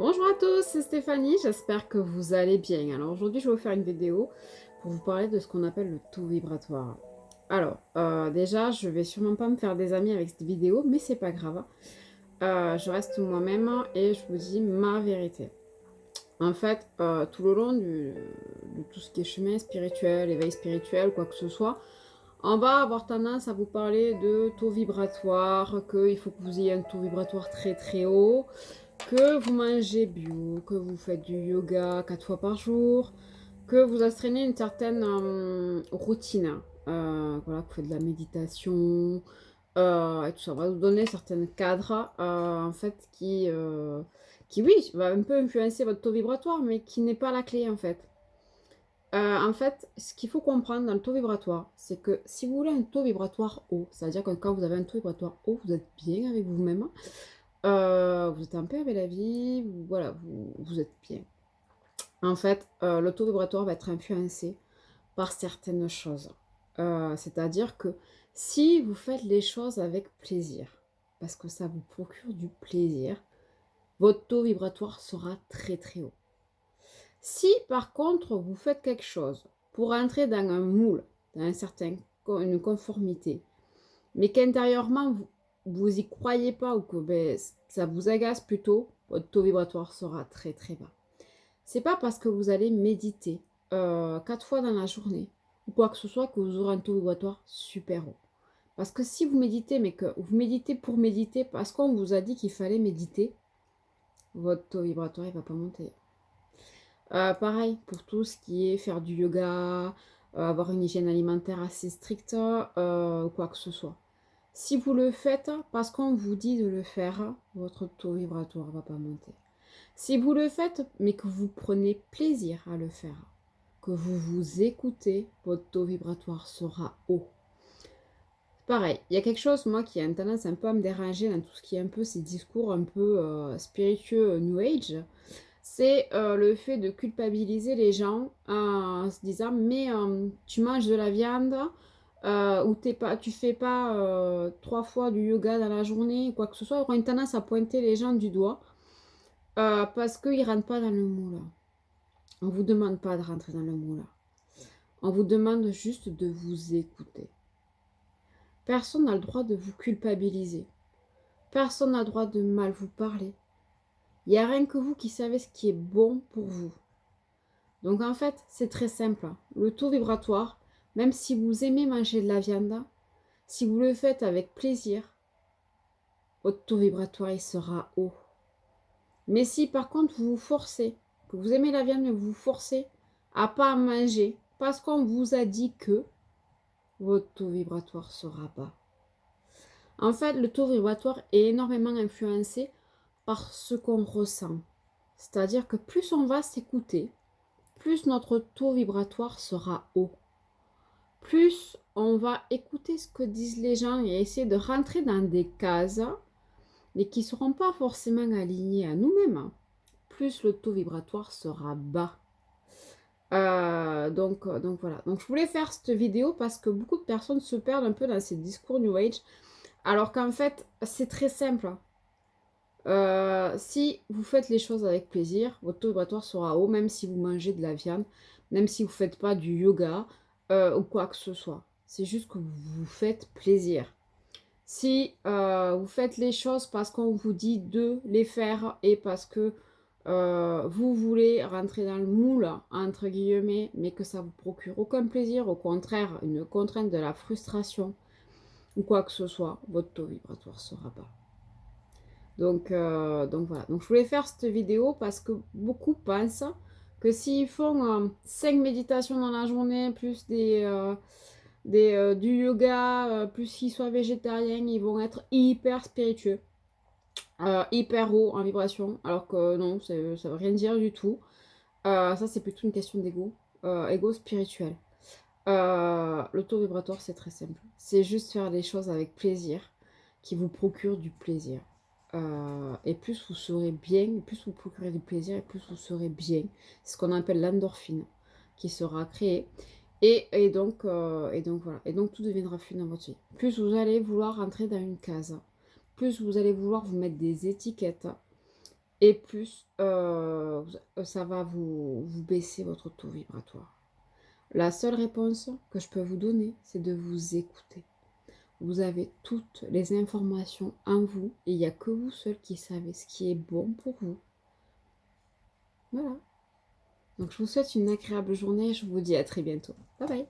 Bonjour à tous, c'est Stéphanie, j'espère que vous allez bien. Alors aujourd'hui, je vais vous faire une vidéo pour vous parler de ce qu'on appelle le taux vibratoire. Alors, déjà, je vais sûrement pas me faire des amis avec cette vidéo, mais c'est pas grave. Je reste moi-même et je vous dis ma vérité. En fait, tout le long de tout ce qui est chemin spirituel, éveil spirituel, quoi que ce soit, on va avoir tendance à vous parler de taux vibratoire, qu'il faut que vous ayez un taux vibratoire très très haut, que vous mangez bio, que vous faites du yoga 4 fois par jour, que vous astreignez une certaine routine, voilà, que vous faites de la méditation, et tout ça. On va vous donner certains cadres, en fait, qui, oui, va un peu influencer votre taux vibratoire, mais qui n'est pas la clé, en fait. En fait, ce qu'il faut comprendre dans le taux vibratoire, c'est que si vous voulez un taux vibratoire haut, c'est-à-dire que quand vous avez un taux vibratoire haut, vous êtes bien avec vous-même, vous êtes en paix avec la vie, voilà, vous êtes bien. En fait, le taux vibratoire va être influencé par certaines choses. C'est-à-dire que si vous faites les choses avec plaisir, parce que ça vous procure du plaisir, votre taux vibratoire sera très très haut. Si par contre vous faites quelque chose pour entrer dans un moule, dans une conformité, mais qu'intérieurement vous y croyez pas ou que ça vous agace plutôt, votre taux vibratoire sera très très bas. C'est pas parce que vous allez méditer 4 fois dans la journée ou quoi que ce soit que vous aurez un taux vibratoire super haut. Parce que si vous méditez, mais que vous méditez pour méditer, parce qu'on vous a dit qu'il fallait méditer, votre taux vibratoire ne va pas monter. Pareil, pour tout ce qui est faire du yoga, avoir une hygiène alimentaire assez stricte, ou quoi que ce soit. Si vous le faites parce qu'on vous dit de le faire, votre taux vibratoire ne va pas monter. Si vous le faites, mais que vous prenez plaisir à le faire, que vous vous écoutez, votre taux vibratoire sera haut. Pareil, il y a quelque chose, moi, qui a une tendance un peu à me déranger dans tout ce qui est un peu ces discours un peu spiritueux, New Age. C'est le fait de culpabiliser les gens en se disant mais tu manges de la viande ou tu fais pas 3 fois du yoga dans la journée, quoi que ce soit, on aura une tendance à pointer les gens du doigt parce qu'ils ne rentrent pas dans le moule. On ne vous demande pas de rentrer dans le moule. On vous demande juste de vous écouter. Personne n'a le droit de vous culpabiliser. Personne n'a le droit de mal vous parler. Il n'y a rien que vous qui savez ce qui est bon pour vous. Donc en fait, c'est très simple. Le taux vibratoire, même si vous aimez manger de la viande, si vous le faites avec plaisir, votre taux vibratoire il sera haut. Mais si par contre vous vous forcez, que vous aimez la viande mais vous vous forcez à pas manger parce qu'on vous a dit que votre taux vibratoire sera bas. En fait, le taux vibratoire est énormément influencé par ce qu'on ressent. C'est-à-dire que plus on va s'écouter, plus notre taux vibratoire sera haut. Plus on va écouter ce que disent les gens et essayer de rentrer dans des cases, mais qui ne seront pas forcément alignées à nous-mêmes, plus le taux vibratoire sera bas. Donc voilà. Donc je voulais faire cette vidéo parce que beaucoup de personnes se perdent un peu dans ces discours New Age, alors qu'en fait, c'est très simple. Si vous faites les choses avec plaisir, votre taux vibratoire sera haut, même si vous mangez de la viande, même si vous ne faites pas du yoga ou quoi que ce soit. C'est juste que vous vous faites plaisir. Si vous faites les choses parce qu'on vous dit de les faire et parce que vous voulez rentrer dans le moule, entre guillemets, mais que ça ne vous procure aucun plaisir, au contraire, une contrainte de la frustration ou quoi que ce soit, votre taux vibratoire sera bas. Donc voilà. Donc je voulais faire cette vidéo parce que beaucoup pensent que s'ils font 5 méditations dans la journée, plus du yoga, plus qu'ils soient végétariens, ils vont être hyper spiritueux, hyper haut en vibration, alors que non, ça ne veut rien dire du tout. Ça, c'est plutôt une question d'ego, ego spirituel. Le taux vibratoire, c'est très simple. C'est juste faire les choses avec plaisir, qui vous procure du plaisir. Et plus vous serez bien, et plus vous procurez du plaisir, et plus vous serez bien. C'est ce qu'on appelle l'endorphine qui sera créée. Et donc voilà. Et donc tout deviendra fluide dans votre vie. Plus vous allez vouloir rentrer dans une case, plus vous allez vouloir vous mettre des étiquettes, et plus ça va vous baisser votre taux vibratoire. La seule réponse que je peux vous donner, c'est de vous écouter. Vous avez toutes les informations en vous et il n'y a que vous seul qui savez ce qui est bon pour vous. Voilà. Donc je vous souhaite une agréable journée et je vous dis à très bientôt. Bye bye.